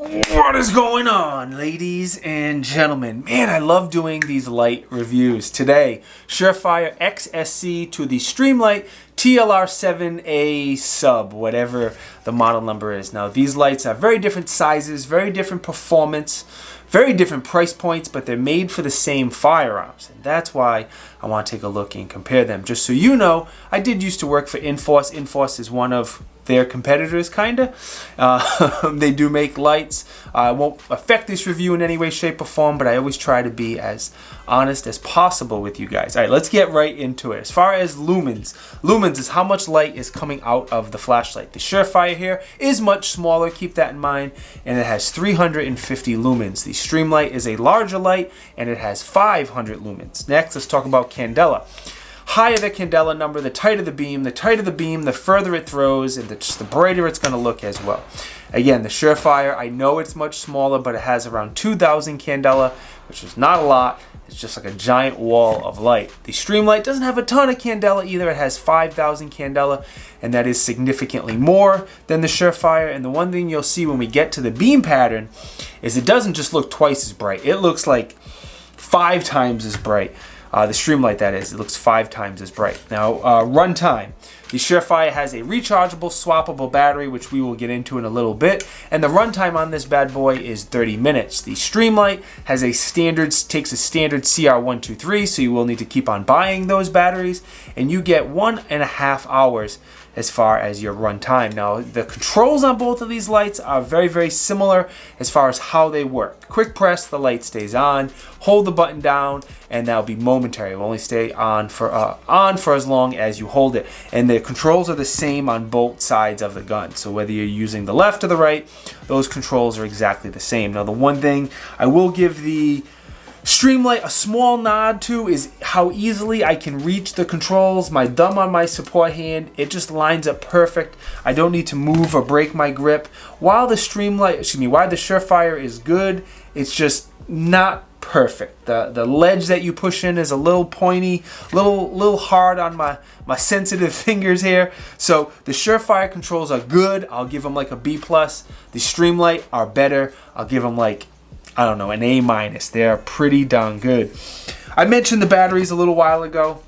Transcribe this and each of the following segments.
What is going on, ladies and gentlemen? Man, I love doing these light reviews. Today, Surefire XSC to the Streamlight TLR7a Sub, whatever the model number is. Now, these lights are very different sizes, very different performance, very different price points, but they're made for the same firearms. And that's why I want to take a look and compare them. Just so you know, I did used to work for Inforce. Inforce is one of their competitors, kinda. They do make lights. I won't affect this review in any way, shape, or form, but I always try to be as honest as possible with you guys. All right, let's get right into it. As far as lumens, lumens is how much light is coming out of the flashlight. The Surefire here is much smaller, keep that in mind, and it has 350 lumens. The Streamlight is a larger light, and it has 500 lumens. Next, let's talk about Candela. Higher the Candela number, the tighter the beam. The tighter the beam, the further it throws, and the brighter it's going to look as well. Again, the Surefire, I know it's much smaller, but it has around 2,000 Candela, which is not a lot. It's just like a giant wall of light. The Streamlight doesn't have a ton of Candela either. It has 5,000 Candela, and that is significantly more than the Surefire. And the one thing you'll see when we get to the beam pattern is it doesn't just look twice as bright. It looks like 5 times as bright. The Streamlight, that is, it looks 5 times as bright. Now, runtime. The Surefire has a rechargeable, swappable battery, which we will get into in a little bit, and the runtime on this bad boy is 30 minutes. The Streamlight has takes a standard CR123, so you will need to keep on buying those batteries, and you get 1.5 hours as far as your runtime. Now, the controls on both of these lights are very, very similar as far as how they work. Quick press, the light stays on. Hold the button down, and that'll be momentary. It will only stay on for as long as you hold it. And the controls are the same on both sides of the gun. So whether you're using the left or the right, those controls are exactly the same. Now, the one thing I will give the Streamlight a small nod to is how easily I can reach the controls. My thumb on my support hand, it just lines up perfect. I don't need to move or break my grip. While the Surefire is good, it's just not perfect. The ledge that you push in is a little pointy, little hard on my sensitive fingers here. So the Surefire controls are good. I'll give them like a B+. The Streamlight are better. I'll give them like, I don't know, an A-. They're pretty darn good. I mentioned the batteries a little while ago,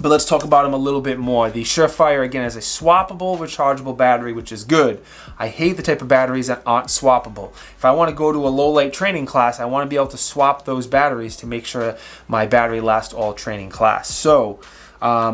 but let's talk about them a little bit more. The Surefire, again, has a swappable, rechargeable battery, which is good. I hate the type of batteries that aren't swappable. If I want to go to a low-light training class, I want to be able to swap those batteries to make sure my battery lasts all training class. So,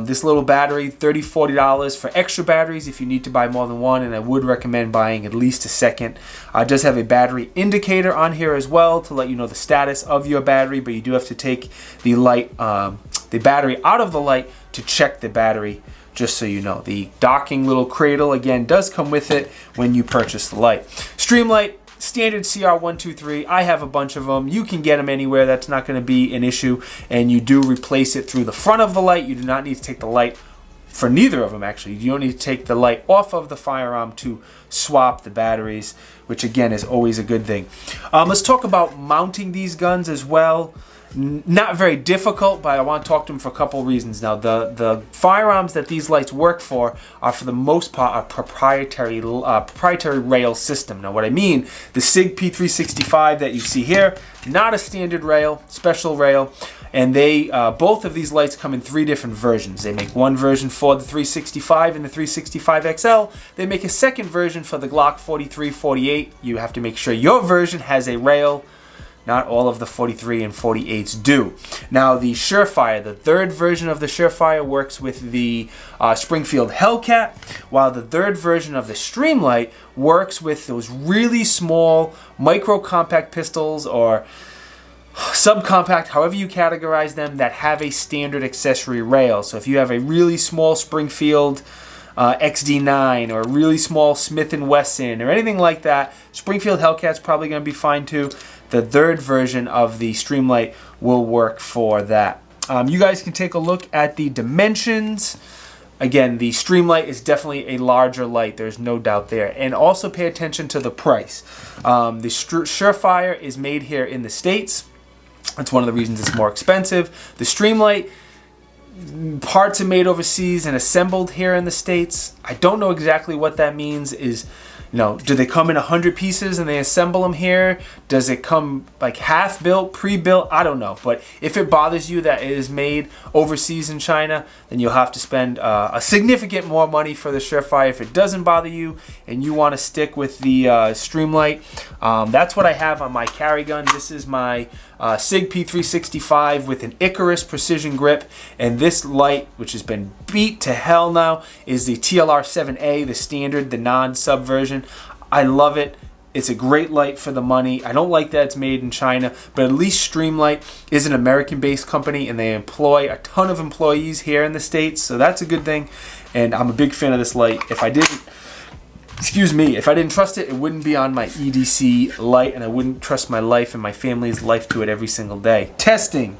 this little battery, $30, $40 for extra batteries if you need to buy more than one, and I would recommend buying at least a second. It does have a battery indicator on here as well to let you know the status of your battery, but you do have to take the battery out of the light to check the battery, just so you know. The docking little cradle, again, does come with it when you purchase the light. Streamlight, standard CR123. I have a bunch of them. You can get them anywhere. That's not going to be an issue. And you do replace it through the front of the light. You do not need to take the light for neither of them, actually. You don't need to take the light off of the firearm to swap the batteries, which again is always a good thing. Let's talk about mounting these guns as well. Not very difficult, but I want to talk to them for a couple reasons. Now, the firearms that these lights work for are, for the most part, a proprietary rail system. Now, what I mean, the SIG P365 that you see here, not a standard rail, special rail, and they both of these lights come in 3 different versions. They make one version for the 365 and the 365 XL. They make a second version for the Glock 43, 48. You have to make sure your version has a rail. Not all of the 43 and 48s do. Now, the Surefire, the 3rd version of the Surefire, works with the Springfield Hellcat, while the 3rd version of the Streamlight works with those really small micro-compact pistols or subcompact, however you categorize them, that have a standard accessory rail. So if you have a really small Springfield XD9 or a really small Smith & Wesson or anything like that, Springfield Hellcat's probably going to be fine too. The 3rd version of the Streamlight will work for that. You guys can take a look at the dimensions. Again, the Streamlight is definitely a larger light. There's no doubt there. And also pay attention to the price. The Surefire is made here in the States. That's one of the reasons it's more expensive. The Streamlight, parts are made overseas and assembled here in the States. I don't know exactly what that means. You know, do they come in 100 pieces and they assemble them here? Does it come like half built, pre-built? I don't know. But if it bothers you that it is made overseas in China, then you'll have to spend a significant more money for the Surefire. If it doesn't bother you and you want to stick with the Streamlight, that's what I have on my carry gun. This is my SIG P365 with an Icarus precision grip, and this light, which has been beat to hell now, is the TLR7a, the standard, the non-sub version. I love it. It's a great light for the money. I don't like that it's made in China, but at least Streamlight is an American-based company, and they employ a ton of employees here in the States, so that's a good thing, and I'm a big fan of this light. If I didn't trust it, it wouldn't be on my EDC light, and I wouldn't trust my life and my family's life to it every single day. Testing.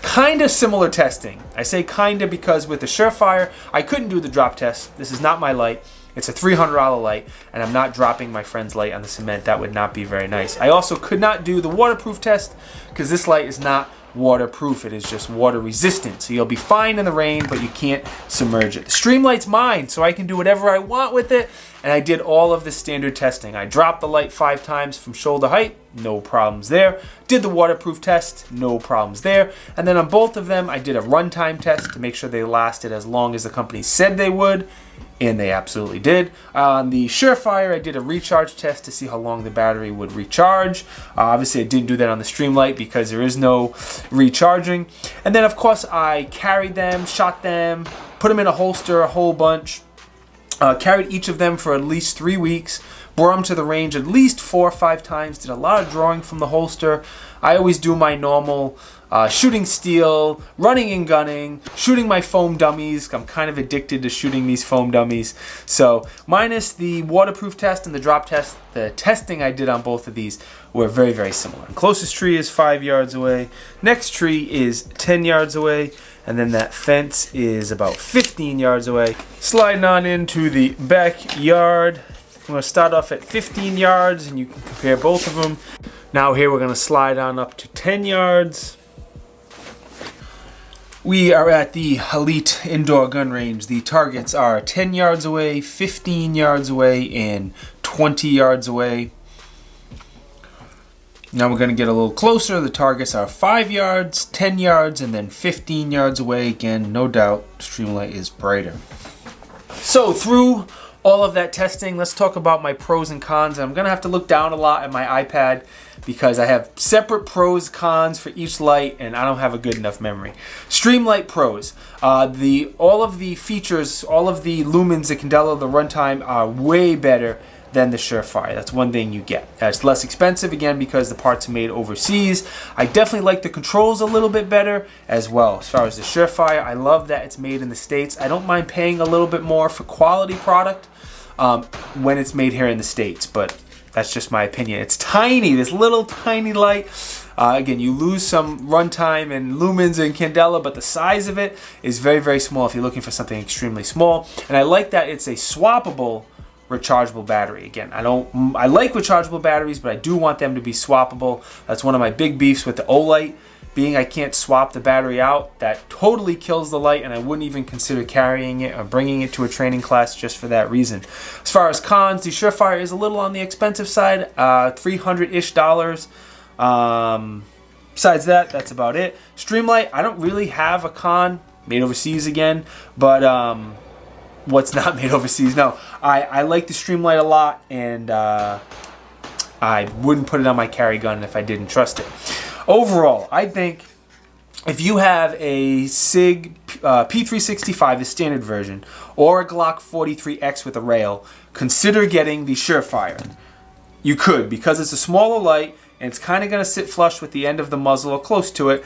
Kind of similar testing. I say kinda because with the Surefire, I couldn't do the drop test. This is not my light. It's a $300 light, and I'm not dropping my friend's light on the cement. That would not be very nice. I also could not do the waterproof test because this light is not waterproof. It is just water resistant. So you'll be fine in the rain, but you can't submerge it. The Streamlight's mine, so I can do whatever I want with it. And I did all of the standard testing. I dropped the light 5 times from shoulder height, no problems there. Did the waterproof test, no problems there. And then on both of them, I did a runtime test to make sure they lasted as long as the company said they would. And they absolutely did. On the Surefire, I did a recharge test to see how long the battery would recharge. Obviously, I didn't do that on the Streamlight because there is no recharging. And then, of course, I carried them, shot them, put them in a holster, a whole bunch. Carried each of them for at least 3 weeks. Brought them to the range at least 4 or 5 times. Did a lot of drawing from the holster. I always do my normal shooting steel, running and gunning, shooting my foam dummies. I'm kind of addicted to shooting these foam dummies. So minus the waterproof test and the drop test, the testing I did on both of these were very, very similar. The closest tree is 5 yards away. Next tree is 10 yards away. And then that fence is about 15 yards away. Sliding on into the backyard. I'm going to start off at 15 yards and you can compare both of them. Now here we're going to slide on up to 10 yards. We are at the Elite Indoor Gun Range. The targets are 10 yards away, 15 yards away, and 20 yards away. Now we're going to get a little closer. The targets are 5 yards, 10 yards, and then 15 yards away. Again, no doubt, Streamlight is brighter. So through all of that testing, let's talk about my pros and cons. I'm going to have to look down a lot at my iPad because I have separate pros, cons for each light, and I don't have a good enough memory. Streamlight pros. All of the features, all of the lumens, the Candela, the runtime are way better than the Surefire. That's one thing you get. It's less expensive, again, because the parts are made overseas. I definitely like the controls a little bit better as well. As far as the Surefire, I love that it's made in the States. I don't mind paying a little bit more for quality product when it's made here in the States, but that's just my opinion. It's tiny, this little tiny light. Again, you lose some runtime and lumens and Candela, but the size of it is very, very small if you're looking for something extremely small. And I like that it's a swappable rechargeable battery. Again, I like rechargeable batteries, but I do want them to be swappable. That's one of my big beefs with the Olight, being I can't swap the battery out. That totally kills the light, and I wouldn't even consider carrying it or bringing it to a training class just for that reason. As far as cons, the Surefire is a little on the expensive side, $300-ish. Besides that, that's about it. Streamlight, I don't really have a con. Made overseas again, but what's not made overseas? No, I like the Streamlight a lot, and I wouldn't put it on my carry gun if I didn't trust it. Overall, I think if you have a SIG P365, the standard version, or a Glock 43X with a rail, consider getting the Surefire. You could, because it's a smaller light, and it's kind of going to sit flush with the end of the muzzle or close to it.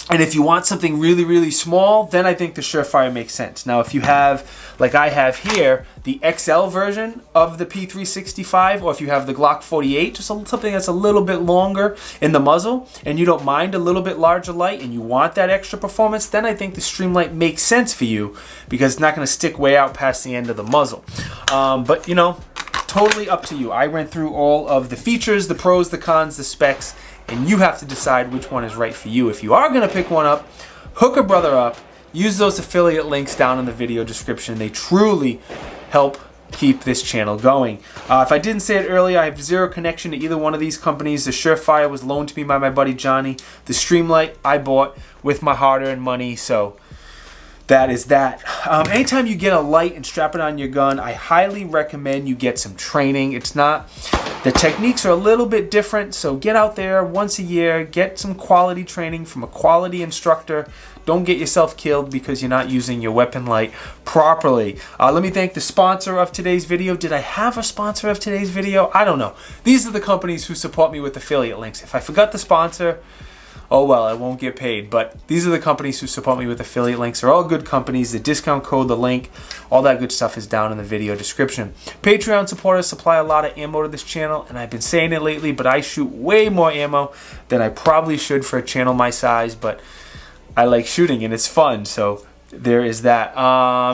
And if you want something really, really small, then I think the Surefire makes sense. Now, if you have, like I have here, the XL version of the P365, or if you have the Glock 48, just something that's a little bit longer in the muzzle, and you don't mind a little bit larger light, and you want that extra performance, then I think the Streamlight makes sense for you, because it's not going to stick way out past the end of the muzzle. But, you know, totally up to you. I went through all of the features, the pros, the cons, the specs, and you have to decide which one is right for you. If you are going to pick one up, hook a brother up. Use those affiliate links down in the video description. They truly help keep this channel going. If I didn't say it earlier, I have zero connection to either one of these companies. The Surefire was loaned to me by my buddy Johnny. The Streamlight I bought with my hard-earned money, so that is that. Anytime you get a light and strap it on your gun, I highly recommend you get some training. The techniques are a little bit different, so get out there once a year, get some quality training from a quality instructor. Don't get yourself killed because you're not using your weapon light properly. Let me thank the sponsor of today's video. Did I have a sponsor of today's video? I don't know. These are the companies who support me with affiliate links. If I forgot the sponsor, oh well, I won't get paid. But these are the companies who support me with affiliate links. They're all good companies. The discount code, the link, all that good stuff is down in the video description. Patreon supporters supply a lot of ammo to this channel, and I've been saying it lately, but I shoot way more ammo than I probably should for a channel my size, but I like shooting and it's fun, so there is that.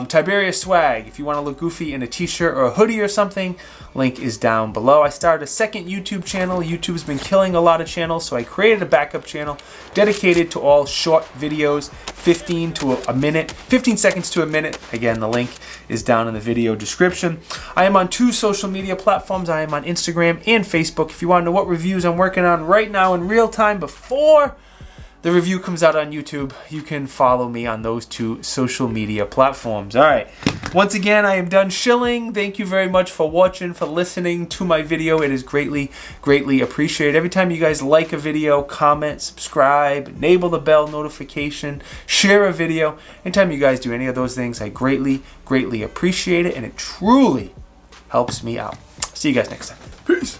Tiberious swag. If you want to look goofy in a t-shirt or a hoodie or something, link is down below. I started a second YouTube channel. YouTube's been killing a lot of channels, so I created a backup channel dedicated to all short videos, 15 seconds to a minute. Again, the link is down in the video description. I am on 2 social media platforms. I am on Instagram and Facebook. If you want to know what reviews I'm working on right now in real time before the review comes out on YouTube, you can follow me on those 2 social media platforms. All right. Once again, I am done shilling. Thank you very much for watching, for listening to my video. It is greatly, greatly appreciated. Every time you guys like a video, comment, subscribe, enable the bell notification, share a video. Anytime you guys do any of those things, I greatly, greatly appreciate it, and it truly helps me out. See you guys next time. Peace.